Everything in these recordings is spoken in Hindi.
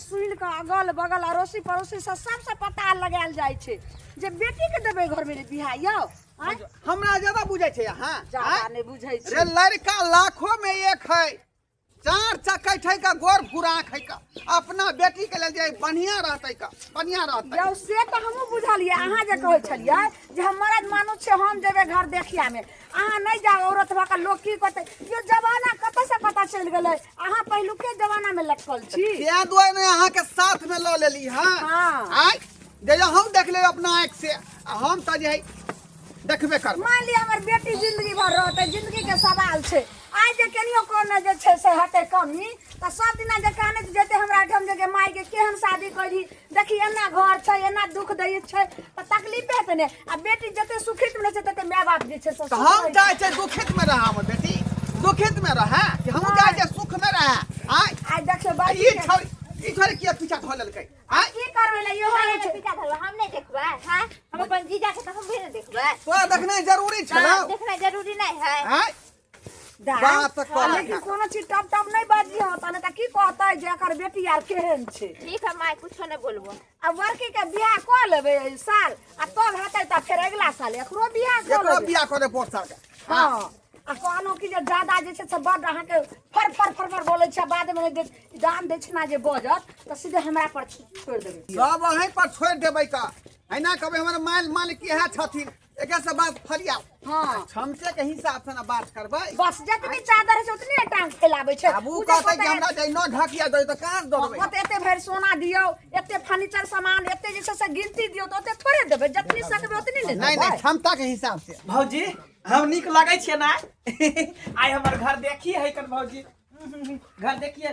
सुन के अगल बगल अड़ोसी पड़ोसी से सबसे पता लगायल जाय छे जे बेटी के देबे घर में बियाह यो हमरा ज्यादा बुझै छै हां ज्यादा नहीं बुझै छै रे लड़का लाखों में एक है चार चक्कै छै का गोर फुराक है का अपना बेटी के लेल जे बढ़िया रहतै का बढ़िया रहतै यौ से तो हमहू बुझलिए अहाँ जे कहै छलिए जे हम मरद मानुष छै हम जेबे घर देखिया में अहाँ नहीं जाओ औरत भा का लोग की कहते ये जमाना कत से पता चल गेलै अहाँ पहिलुके जमाना में लटकल छी के दुआरे ने अहाँ के साथ में ल लेली हां आइ जे हम देख ले अपना आंख से हम त जे देखबे कर मान लिया हमर बेटी जिंदगी भर रहते जिंदगी के सवाल छे आज जे केनियो कोन जे छे से हटे कमी त सब दिना जे कहने जेते हमरा ठम जे माई के केहन शादी करी देखी एना घर छे एना दुख दै छे त तकलीफ है ने आ बेटी जते सुखित में छे तते माय बाप जे छे तो हम चाहे छे दुखित में रहा हमर बेटी दुखित में रहा कि हम चाहे छे सुख में रहा आज देखो बाई ई छोरी के पीछा धो लेलकै की करबे ले यो है पीछा धरवा हम नहीं देखबा हां हम अपन जीजा के त हम भी नहीं देखबा तोरा देखना जरूरी छै ना देखना जरूरी नहीं है हां बात कर लेकिन कोनो चीज टप टप नहीं बाजी हो तने त की कहतै जे एकर बेटी यार केहन छे ठीक है माय कुछो नहीं बोलबो अब वर्की के बियाह क लेबे साल आ तब हेतै त फिर अगला साल एकरो बियाह क एकरो लेबे बियाह करे पोट साल के हां आ कहनो कि जे ज्यादा जे छे से बड अहाँ के फर फर फर फर बोलै छै बाद में जे दाम दै छै ना जे बजत त सीधे हमरा पर छोड़ देबे सब अहीं पर छोड़ देबै का हैना कहबै हमर मालिक इहा छथिन एके से बात फरिया हां क्षमते के हिसाब से ना बात करबै बस जतनी चादर है उतनी टांग फैलाबै छै बाबू कहतै कि हमरा जे न ढकिया दे त कहां से देबै मत एते भर सोना दियो एते फर्नीचर सामान एते जे से गिनती दियो त ओते थोड़े देबे जतनी सकबे उतनी ले नहीं नहीं क्षमता के हिसाब से भौजी हम निक लगे छे ना आई हमर घर देखी है कन भौजी घर देखिए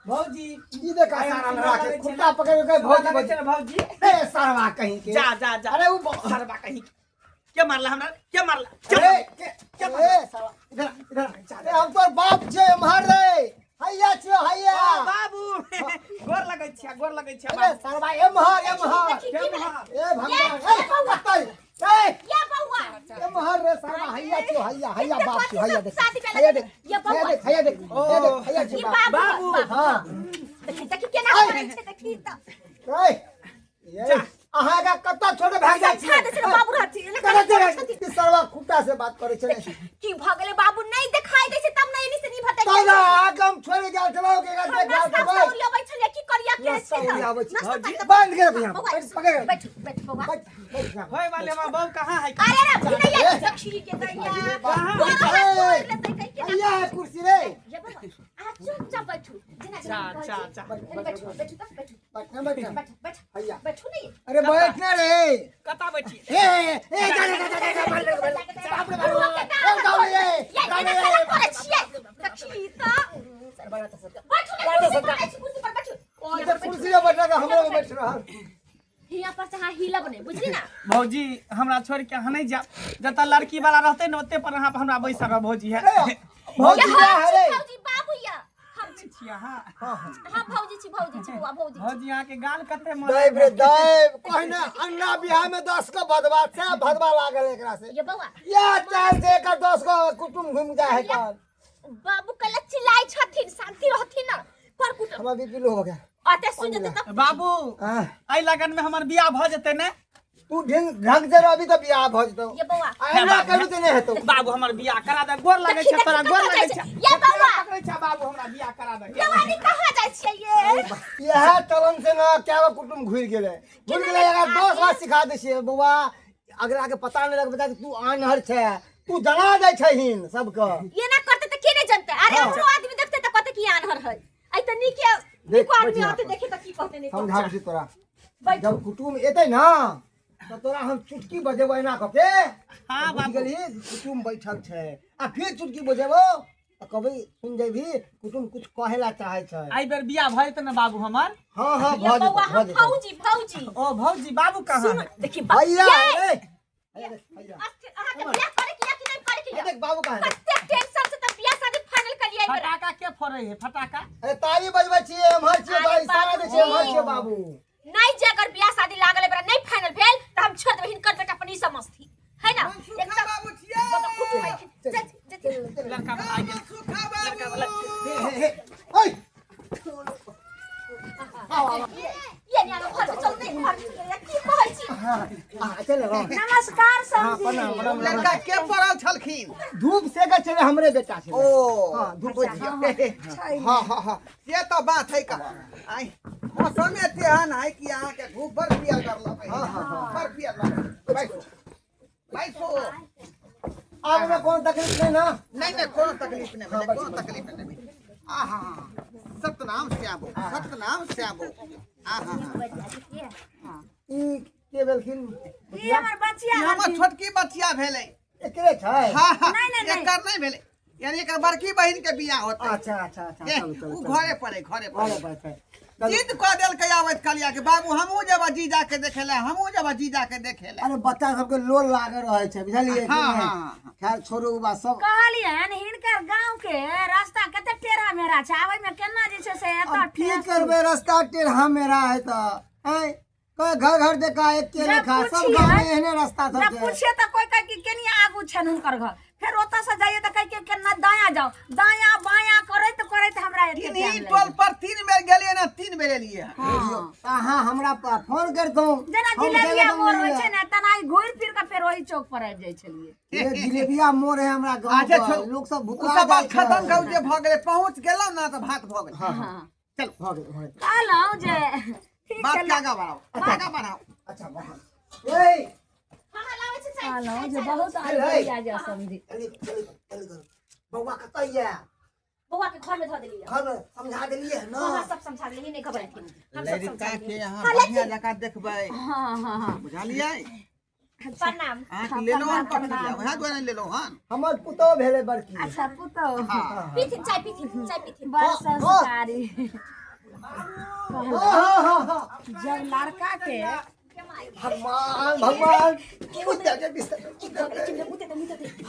भौजी ई देखा सारा राखे खुट्टा पकड़ के भौजी भौजी ए सरवा कहीं के जा जा जा अरे वो सरबा कहीं क्या मारला हमरा क्या मारला अरे ए सरवा इधर इधर अरे हम तोर बाप छे मार रे हैया छे हैया बाबू गोर लगै छिया अरे सरवा ए मार ए भगवान ए या बउआ ए मार रे सरवा हैया छे हैया बाप छे हैया देख हैया देख हैया छे बाबू हां देखी केना करे छे देखी त ए अहाँ का कत्ता छोड़े भाग जाय छा दे बाबू रहती करे सरवा खुट्टा से बात करे छे की भगले बाबू नहीं दिखाई दे छे तब नहीं एनी से नहीं भटक ताला आगम छोड़ गेल चलो के देख भाग ले बै छले की करिया के छे बांध के भैया पकड़ बैठ बउआ होय वाले बाबू कहां है अरे रे भैया दक्षिणी के दैया भैया कुर्सी रे ये बउआ आ चुपचाप बैठू चा बैठू बैठ भैया बैठू नहीं अरे बैठना रे कता बैठी ए जा कुर्सी पे बैठना का हम लोग बैठ रहा भौजी हमरा छोड़ के अहाँ नहीं जा जता लड़की वाला रहते न ओते पर अहाँ हमरा बैसा का भौजी है भौजी है रे भौजी यहाँ के गाल कते दैव रे दैव कहना अन्ना बियाह में 10 को भदवा से भदवा लागल एकरा से या चाल से एकर 10 को कुटुम घूम जाए है कल बाबू कल चिल्लाई छथिन शांति रहथिन न पर कुटुम हमरा बीपी लो हो गया अते सुन जते त बाबू आई लगन में हमर बियाह भ जते ने तू ढंग से अभी तो बियाह भ जतो ये बउआ अन्ना करू ते नहीं हेतो बाबू हमर बियाह करा दे गोर लगे छै तोरा गोर लगे छै ये बउआ पकड़ै छै बाबू हमरा बियाह करा दे जवानी कहां जाय छै ये यह चलन से ना क्या कुटुम घुर गेले अगर 10 बार सिखा दे छै बउआ अगर आगे पता नहीं लग बता तू आनहर छै तू जना जाय छहिन सबके ये ना करते त के नहीं जानते अरे हमरो आदमी देखते त कहते की आनहर है आई त नीके निको आदमी आते देखे त की कहते नहीं समझा छी तोरा जब कुटुम एते ना तो तोरा हम चुटकी बजेबो ना कके हां बाबू गेली कुटुम बैठल छै आ फिर चुटकी बजेबो त कभी सुन जेबी कुटुम कुछ कहेला चाहे छै आई बेर बियाह भ जते न बाबू हमर हां ये बउआ हम भौजी ओ भौजी बाबू कहां है देखी भैया ए भैया अहाँ के बियाह करे कि नहीं करे कि देख बाबू कहां है कते टेंशन से त बियाह शादी फाइनल कर लिया फटाका के फोड़े है फटाका अरे ताली बजबै छियै हमर छियै अरे भाई सारा दे छियै हमर छियै बाबू नहीं जे अगर बियाह शादी लागल बरा नहीं फाइनल भेल त हम छोड़ देबहिन कर बेटा अपनी समझती है ना सुखा बाबू छियै बाबा खुद भाई लड़का आ गेल सुखा बाबू लड़का वाला ओए अच्छा लगा नमस्कार हाँ समझी प्रणाम प्रणाम लड़का के पड़ल छलखिन धूप से के चले हमरे बेटा से ओ हाँ धूप छै हाँ हाँ हाँ ये तो बात है का आई मौसम में तेहन है कि यहाँ के धूप भर पियल कर लगे हाँ हाँ भर पियल बैठो बैठो आग में कौन तकलीफ नहीं ना नहीं नहीं कोनो तकलीफ नहीं मिले कोनो तकलीफ नहीं मिले आहा सतनाम श्यामो आहा ई के बेलखिन ई हमर बचिया ई हमर छोटकी बच्चिया भेलै एकरे छै हाँ हाँ नहीं। एकर नहीं भेलै यानी एकर बड़की बहिन के बियाह होतै अच्छा अच्छा अच्छा ए, चलो चलो उ चलो घरे पड़े अरे बात है जिद कह देल के आवत कलिया के बाबू हमहू जब जीजा के देखेला हमहू जब जीजा के देखेला अरे बच्चा सबके लोल लागे रहे छै बुझलिए हाँ, हाँ, खैर छोड़ू उ बात सब कहलियन हिनकर गांव के रास्ता कते टेढ़ा मेरा छै आवे में केना जे छै से एत अब की करबे रास्ता टेढ़ा मेरा है तो हैं कोई घर घर देखा एक के जब देखा सब पूछिए- गांव में एहने रास्ता सब जब छै पूछिए त कोई कह कि केनी आगू छन हुनकर घर फिर ओतऽ से जाइए त कह के केना दायां जाओ दायां बायां करैत करैत हमरा एते तीन टाइम ही लागि टोल पर 3 बेर गेलिए ना 3 बेर एलिए हां अहाँ हमरा फोन कर दो जेना जिलेबिया मोड़ होइ छै ने तना घुर फिर के फेर ओही चौक पर आबि जाय छलिए ये जिलेबिया मोड़ है हमरा गांव अच्छा, पर छोड़। लोग सब उ भुखा सब बात जाय छै। खत्म कर जे भ गेलै पहुंच गेलौ ना त भात भ गेलै हाँ हाँ हां चल हो गए कहलौं जे ठीक बात छै के आगा बढ़ाओ अच्छा बाहर ए हमरा लागे छै चाय कहलौं जे बहुत आगे आ जा समझी चल बौआ कतै ये बौआ के घर में धो देलिए घर में समझा देलिए है ना हां सब समझा देलिए नहीं खबर थी हम सब लड़का समझा के देलिए यहाँ हाँ, बढ़िया लेकिन- जगह देखबै हां हां हां बुझलियै प्रणाम अहाँ ले लो हम पकड़िया वहाँ द्वारा ले लो हन हमर पुतो भेले बड़की अच्छा पुतो पीथी चाय पीथी बड़ संस्कारी हाँ हाँ हाँ जब लड़का के भगवान भगवान क्यों दे बिस्तर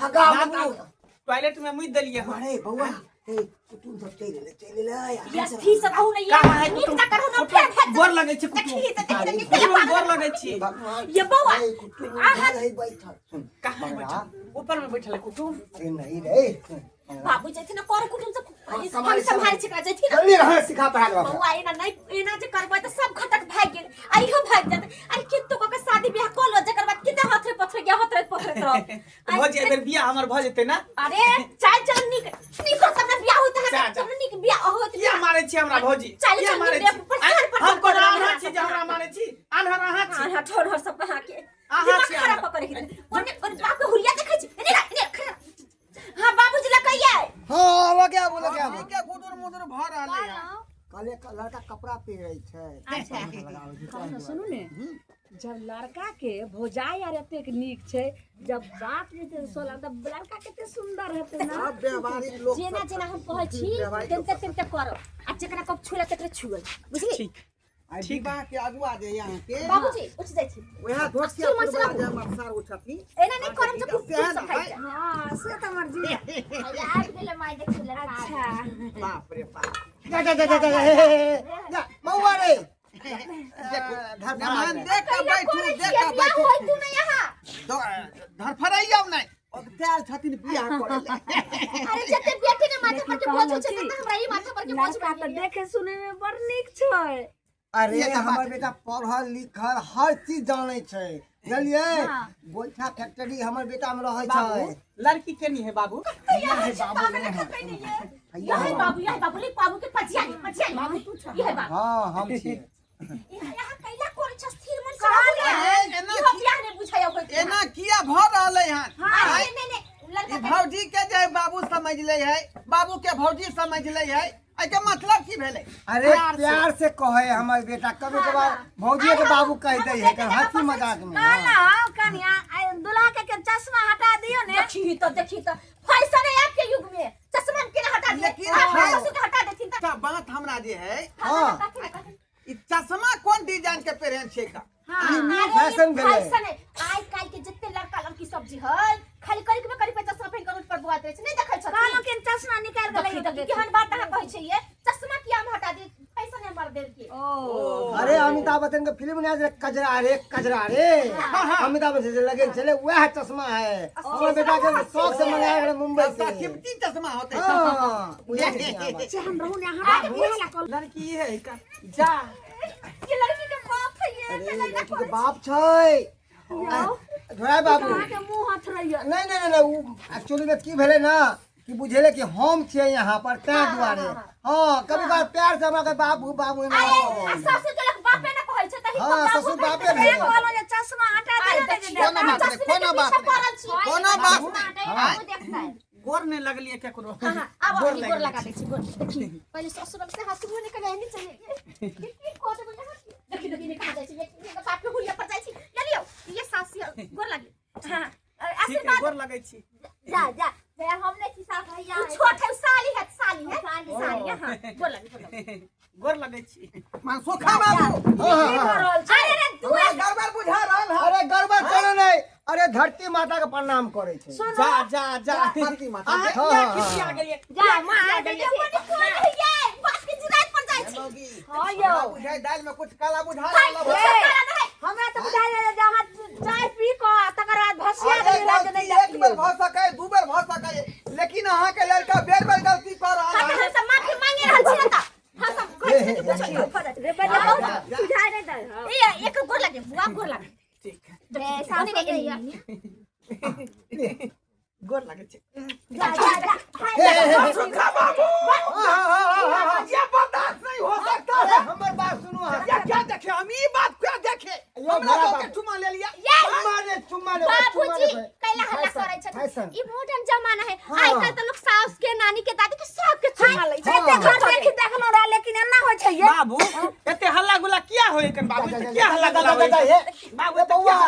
भगा बाबू टॉयलेट में मुझ दलिए हम अरे बौआ ए कुटुम सब चले ले यस ठीक से कहू नहीं कहाँ है नीक कुटुम? ना करू ना फिर गोर लगे छै देखी कुटुम देखी कुटुम गोर लगे छी भगवान ये बौआ ए कुटुम आहा। रही बैठल सुन कहाँ है बैठल ऊपर में बैठल है कुटुम ए नहीं रे बाबू जैसे ना कर कुटुम से हम संभाल छिकरा जैसे ना जल्दी रह सिखा पढ़ा दो बौआ एना नहीं एना जे करबै त सब खटक भाग गेल आइहो भाग जात अरे कित्तो को के शादी ब्याह कर लो जकर बाद किते हाथ रे पथरे गया हाथ रे पथरे रह भौजी अगर बियाह हमर भ जेते ना अरे चाय चल निक निक तब ना ब्याह होत है जा। तब निक ब्याह होत किया मारे छी हमरा भौजी चल किया चल मारे निक छी प्रचार पर हम कोन आन्हर छी जे हमरा मारे छी आन्हर अहाँ छी हां ठोर हर सब कहा के आहा दिमाग छी, खराब आहा। पकड़ के ओने बाप के हुलिया देखै छी ने हां बाबूजी ला कहिए हां वो क्या बोले क्या के गुदुर मुदुर भ रहले है काले लड़का कपड़ा पहिरै छै अच्छा सुनू ने जब लड़का के भौजाई आर एतेक नीक छै जब बात जे सोला तब लड़का कते सुंदर हेतै ना सब व्यवहारिक लोग जेना जेना हम कहै छी तेनते तेनते करो आ जेकरा कब छुला तकरे छुअल बुझली ठीक ठीक बा के आगुआ जे यहाँ के बाबूजी उठ जाइ छी वहाँ धोत के अस्सी मरसला पूर्वा जे मरसार उठती एना नहीं करम जे कुछ तेहन सब खाइ है। हां से त मर्जी यार गेले माय देख ले अच्छा बाप रे बाप जा बौआ रे मेहमान देख के बैठू देख के क्या बैठू होय तू नहीं यहाँ धरफड़ाइयौ नहीं अब त्याल छथिन बियाह करे ले अरे जते बेटी ने माथा पर के बोझ छै त हमरा ई माथा पर के बोझ लड़का त देखे सुने में बड़ नीक छै अरे ये तो बात हमर है। बेटा पढ़ल लिखल हर चीज जानै छै बुझलिए गोइठा फैक्ट्री हमर बेटा में रहै बाबू छै लड़की केनी है बाबू ये है बाबू ने है ये बाबू ले बाबू के पजिया बाबू तू छ ये है बाबू हां हम छी यहाँ कैला कोन छ स्थिर मन कहलिए, एना ये की- बियाह ने बुझायो होय एना किया भ रहले हन हां नहीं ई लड़का भौजी के जे बाबू समझ ले है बाबू के भौजी समझ ले है आई के मतलब की भेले अरे प्यार से कहे हमर बेटा कभी कभार भौजी के बाबू कह दे है कर हंसी मजाक में कहलौं कन्या दुल्हा के चश्मा हटा दियो ने देखी तो फैशन है आपके युग में चश्मा के हटा दिए लेकिन आप हाँ। ससुर के हटा देथिन त अच्छा बात हमरा जे है हां ई चश्मा कोन डिजाइन के पहन छै का फैशन भेलै फैशन है आज काल के जितने लड़का लड़की सब जी है खाली करी पे चश्मा पहन कर पर बुआ दे छै नहीं देखै छ कहलौं कि चश्मा निकाल के देखी लगी केहन बात अहाँ कहै छै ये चश्मा किया हम हटा दे फैशन है मर देर के ओ अरे अमिताभ बच्चन के फिल्म में कजरा रे अमिताभ बच्चन लगे चले वह चश्मा है हमर बेटा के शौक से मंगाया है मुंबई सबका से कीमती चश्मा होते हां बुझे नहीं हम रहू ने हटा दियो लड़की है का जा ये लड़की के बाप है ये अरे लड़की के बाप छै ढोरा बाबू कहाँ के मुंह हाथ रहिए नहीं वो एक्चुअली में की भेले ना कि बुझेले कि हम छिए यहाँ पर तै दुआरे हाँ कभी कभार प्यार से हमरा के बाबू बाबू अरे ससुर के लोग बापे ना कहै छै तही हाँ ससुर बापे एक भेल बोलो जे चश्मा हटा दे कोनो बात नहीं गोर नहीं लगलिए क्या करो अब गोर लगा दै छी गोर देखी पहले ससुर से हंसबो नहीं करे नहीं चाहिए की को तो देखी ने कहा जाय छै ये बाप के हुलिया पर जाय छी ले लियो ये सासी गोर लगी हां आशीर्वाद गोर लगै छी जा हमने की साथ भैया छोटे साली है साली है हां गोर लगी गोर लगै छी मान सोखा बाबू अरे तू गड़बड़ बुझा रहल है अरे गड़बड़ करे नहीं अरे धरती माता के प्रणाम करे छे जा धरती माता किसी आ गेलिए जा मां देखिए ये बात की जिरात पर जाय छी हां यो बुझाई दाल में कुछ काला बुझा रहल है हमरा तो बुझाय जहां चाय पी को तकर बाद भसिया दे राज नहीं एक बेर भ सकै दू बेर भ सकै लेकिन अहाँ के लड़का बेर बेर गलती कर रहल है हम सब माफी मांगे रहल छी ना हां सब कुछ रे बेटा बुझाय नहीं दे ये एक गोर लगे बुआ गोर लगे ठीक रे सामने रहिए गोर लगै छी जा सोखा बाबू ये बर्दाश्त नहीं हो सकता है हमर बात सुनो ये क्या देखे हम ये बात क्या देखे हमरा लोग के चुमा ले लिया चुम्मा ले बाबूजी कैला हल्ला करे छथिन ई मॉडर्न जमाना है आइ काल त लोग सास के नानी के दादी के सब के चुमा लै छै एते घर देखि देखनो रहा लेकिन एना होय छै ये बाबू एते हल्ला गुला किया होय कन बाबू एते क्या हल्ला गुला होय बाबू एते बउआ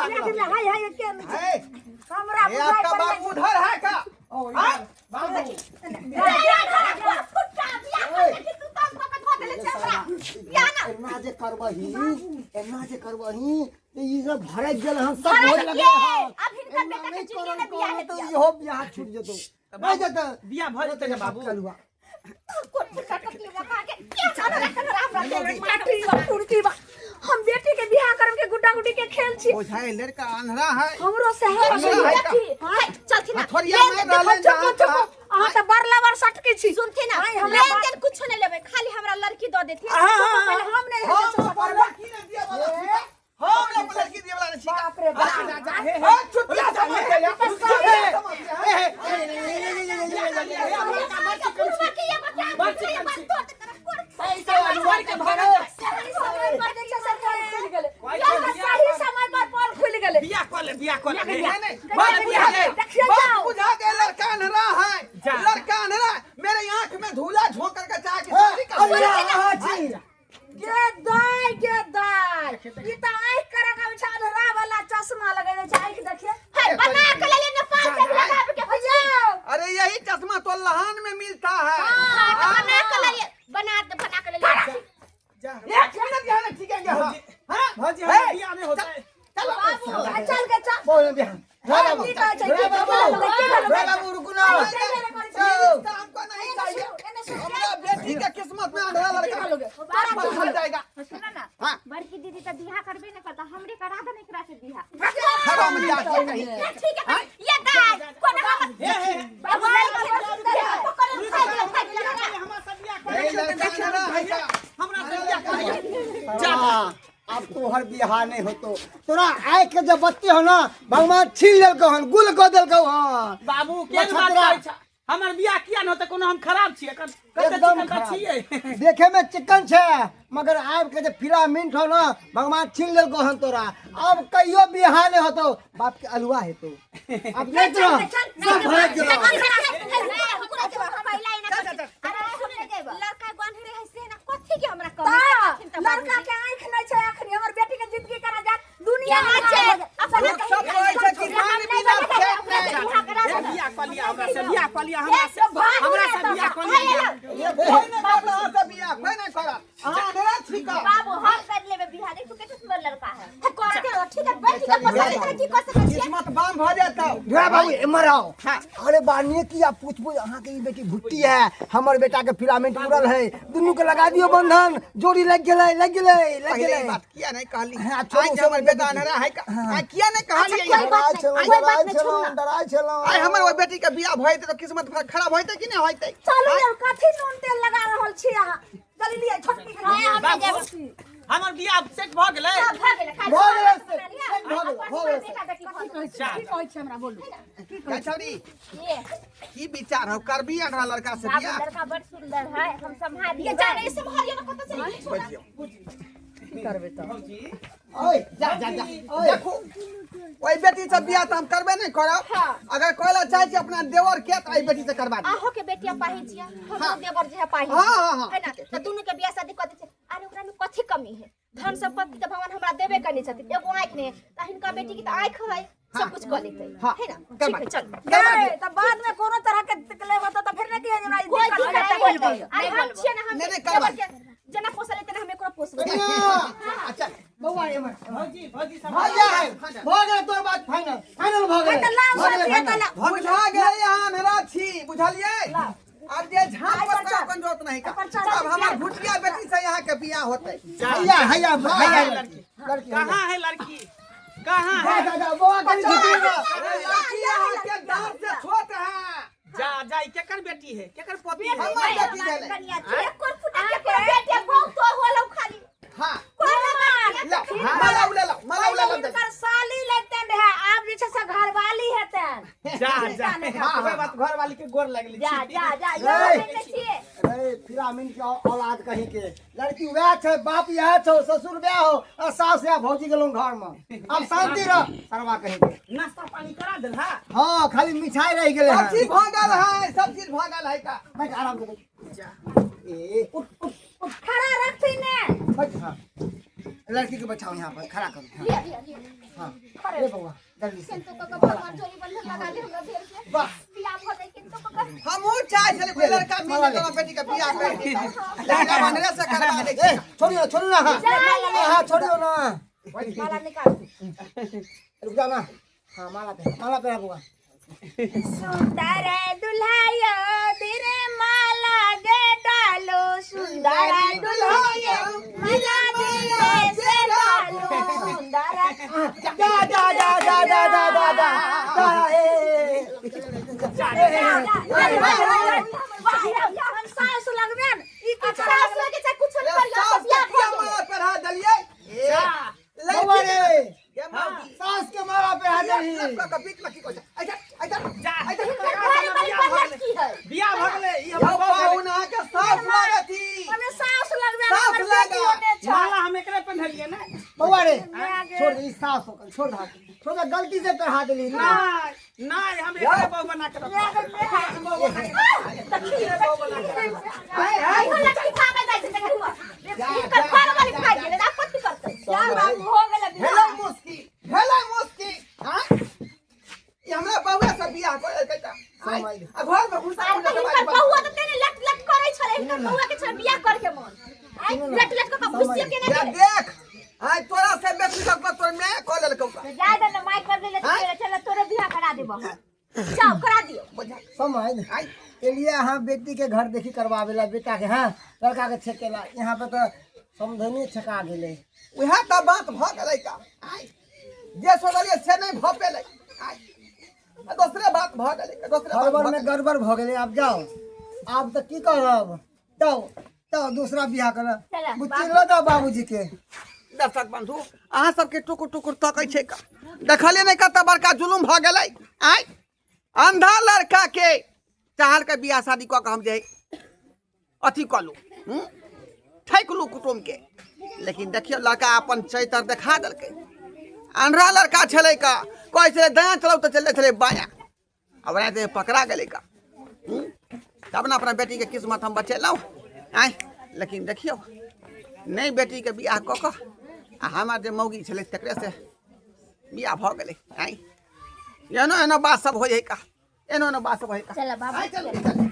हाय हाय के है हमरा ये आपका बाबू उधर है का बाबू एना जे करबही ई सब भरक गेल हम सब होय लगे अब हिनकर बेटा के जिंदगी में बियाह है तो इहो बियाह छूट जतो नहीं जतो बियाह भ जेतै ने बाबू कलुआ कोट कटकी लगा के क्या जाने रखन राम माटी कुर्ती बा हम बेटी के बियाह करम के गुड्डा गुड्डी के खेल छी बुझाई लड़का अंधरा है हमरो से है चलथि ना थोड़िया में रहले चुप अहाँ त बरला बर सटकी छी सुनथि ना नहीं, हमरा हमरा लेन कुछ नहीं लेबे खाली हमरा लड़की दे देथि हम नहीं है हम परवा की ने दिया वाला हम लोग लड़की दिया वाला नहीं बाप रे बाप हे चुटिया समझ गया कुलवा के ये बता पैसा अनुवार के भरा समय पर देखिए सरकार खुल गेले सही समय पर पोल खुल गेले बियाह कर ले नहीं बियाह ले। देखिए जाओ। बुझा के लड़का अंधरा है लड़का अंधरा मेरे आंख में धूला झोंक करके चाह की शादी कर गे दाई ई त आंख करा का बिछाद रा वाला चश्मा लगाए छै आंख देखिए बना के ले नेपाल से लगा के भैया अरे यही चश्मा तो लहान में मिलता है बना के ले बना के ले एक मिनट यहाँ ठीक है हाँ भौजी हम बियाह में होता है चलो बाबू चल के चल बोल बियाह बाबू की कहै छै बाबू रुकू ना हमको नहीं चाहिए हमारा बेटी के किस्मत में अंधेरा लड़का फंस जाएगा सुना ना हाँ। बड़की दीदी त बियाह करबे न करता हमरे करा दे एकरा से बियाह हराम जाती कहीं ठीक है ये गाय कोन बाबू हमरा सब बियाह ये लड़का अंधरा है क्या हमरा सब बियाह कर जा अब तोहर बियाह नहीं होतो तोरा आय के जब बत्ती हो ना भगवान छीन लेलको हन गुल को देलको हन बाबू केन बात कहै छ हमर बियाह किया न होते कोनो हम खराब छियै कते एकदम चिकन खराब। छियै देखे में चिकन छे मगर आब के जे फिलामेंट हो ना भगवान छीन लेलको हन तोरा अब कहियो बियाह नहीं होतो बाप के अलुआ हेतो अब नहीं तो सब भरक गेलो लड़का बांधे रहे से ना कथि के हमरा लड़का के आंख नहीं छै अखनी हमर बेटी के जिंदगी करा जा दुनिया में सब कोई से किसान बिना खेत में बियाह कर लिया हमरा से बियाह कर लिया हमरा से बियाह कर लिया ये कोई नहीं करता है सब बियाह कोई नहीं करा अंधरा ठीक है बाबू हम कर लेबे बियाह देख तू केते सुंदर लड़का है कर के ठीक है बेटी के पसंद है की कर सकै छी किस्मत बाम हो जाता ढोरा बाबू एमर आओ अरे बानिए की आप पूछ अहाँ के ई बेटी भुट्टी है हमर बेटा के फिलामेंट उड़ल है दुनू के लगा दियो बंधन जोड़ी लग गेलै बात किया नहीं कहली हाँ, आज छोड़ू, हमर छोड़ू, बेटा अंधरा है किया नहीं कहली डराई छलो आई हमर वो बेटी के बियाह भइते तो किस्मत खराब होइते कि नहीं होइते चलू कथी नून तेल लगा रहल छी अहाँ जल्दी लिए छोटकी हम जाब हमर बियाह सेट भ गेलै सब भ गेलै खाली भऽ गेलै से, बेटा भऽ गेलै, भऽ गेलै से। बेटी भऽ गेलै। की कहै छै हमरा बोलू क्या छौरी ये की विचार हो करबी अनरा लड़का से बाबू बियाह लड़का बड़ सुंदर है हम संभालिए जाने से संभालिए ना पता चली बजियो की करबै त भौजी ओए जा जा जा ओए देखो ओई बेटी से बियाह तो हम करबे नहीं करब हाँ। अगर कोइला चाहे छी अपना देवर के तो आई बेटी से करबा दी आहो के बेटिया पाही छिया हमरो देवर जे है पाही हाँ, हाँ, हाँ। है ना त दोनों के बियाह शादी कर दे छै आरे ओकरा में कथि कमी है धन संपत्ति त भगवान हमरा देबे करने छथिन एगो आंख ने त हिनका बेटी की त आंख है सब कुछ कर लेते हाँ। है ना करबा ठीक है दी। चल नहीं त बाद में कोनो तरह के तकलीफ होता त फिर नहीं कि हमरा ई कोई दिक्कत दिक्कत है नहीं है अरे हम छिए ना हम नहीं, नहीं, करबा। देवर के जना पोसल लेते ना हम एकरो पोसबे अच्छा बउआ एमर भौजी भौजी भऽ गेलै भऽ गेलै तोर बात फाइनल फाइनल भऽ गेलै त लाउ भऽ गेलै, साथी फाइनल। त बुझा गए यहाँ मेरा छी बुझलिए अब जे झांप पर का अपन जरूरत नहीं का अब हमार भुटिया बेटी से यहाँ के बियाह होते हैया हैया हैया लड़की लड़की कहाँ है लड़की कहाँ जा है जा जा बउआ कनी झुकेगा अरे लड़की यहाँ के दांत से छोट है जा जा ई केकर बेटी है केकर पति है हमार बेटी भेले कनिया छे कोन फुटा के बेटिया बहुत तो होलो खाली हाँ कोन ला मला उले ला मला उले ला इनकर साली लेतन है आप जे छै से घरवाली हेतन जा जा हां कोई बात घर वाली के गोर लगली जा जा जा ए। ये देखे छिए अरे फिरामिन के औलाद कहीं के लड़की वह छै बाप यह छौ ससुर वह हो और सास या भौजी गेलौ घर में अब शांति रह सरवा कहीं के नाश्ता पानी करा देल हा हां खाली मिठाई रह गेले सब हैं चीज भागल है सब चीज भागल है का बैठ आराम से बैठ ए उठ उठ खड़ा रखती ने बैठ हाँ लड़की को बैठाओ यहाँ पर खड़ा करो हाँ, हाँ अरे बउआ जल्दी से किंतु को भगवान जोड़ी बंधन लगा ले हमरा देर के वाह बियाह हो जाए किंतु को हमहू चाहे छले कोई लड़का मिल तो बेटी का बियाह कर दी लड़का बनरे से करवा दे ए छोड़ियो ना हाँ छोड़ियो ना माला निकाल रुक जा ना हाँ माला पे बउआ सुंदर दुल्हाया तेरे माला दे डालो सुंदर दुल्हाया माला दे से डालो सुंदर जा जा जा जा जा जा जा जा ए हम सास लगबेन ई कुछ सास लगे चाहे कुछ नहीं करियो सास तो बियाह के हो माला पहरा दलिए बउआ रे के माला सास के माला पे आ जाई का बीच में की को अच्छा अच्छा जा घर वाली की है बियाह भ गेलै ई यो हमर पाहुना के सास लागती हमें सास लगबेन सास हमर लगा। बेटी होने छ माला हम एकरे पहनलिए ना बउआ रे छोड़ दे सास होकर छोड़ दे छोड़ दे गलती से पहरा देली ना नहीं नहीं हम एकरे बहु बना के रखब आई लड़की खा में जाए से हुआ इनका घर वाली खा गेले ना कथि करते यार बाबू हो गेले हेलो मुस्की हां ये हमरा बउआ से बियाह कर कहता आ घर में घुसा अरे इनकर बहुआ तो तेने लट लट करे छले इनकर बहुआ के छले बियाह कर के मन आई लट लट के भुसिया के जा नहीं देख आई तोरा से बेटी का तोर में कॉल ललकौ जा दे ना माइक कर दे चल तोरे बियाह करा देबो जाओ करा दियो समझ आई के लिए हाँ बेटी के घर देखी करवावेला बेटा के हाँ लड़का के छेकेला यहाँ पे तो समझनी छका गेले उहा त बात भ गेलै का आई जे सोचलिए से नहीं भ पेलै आई दूसरे बात भ गेलै दूसरे बात गड़बड़ भ में गेलै। गड़बड़ भ गेले अब जाओ अब तो की करब तो दूसरा बियाह चला, कर बुच्ची लो दो बाबूजी के दर्शक बंधु अहाँ सबके टुकुर टुकुर तकै छै का देखलिए नहीं कत बड़का जुलुम भ गेलै आई अंधा लड़का के चाहल के बियाह शादी क के हम जे अथी कलू ठैकलू कुटुम के लेकिन देखियो लड़का अपन चैतर देखा देलकै अंधा लड़का छलै का कहै छलै दायाँ चलाउ तऽ चलै छलै बायाँ अब राति पकड़ा गेलै का तब ने अपना बेटी के किस्मत हम बचेलहुँ आय लेकिन देखियो नहीं बेटी के बियाह कऽ कऽ आ हमार जे मौगी छलै तकरे से बियाह भऽ गेलै आय एनो एनो बात सब होइ है का एनो एनो बात सब होइ का चल बाबू आय चल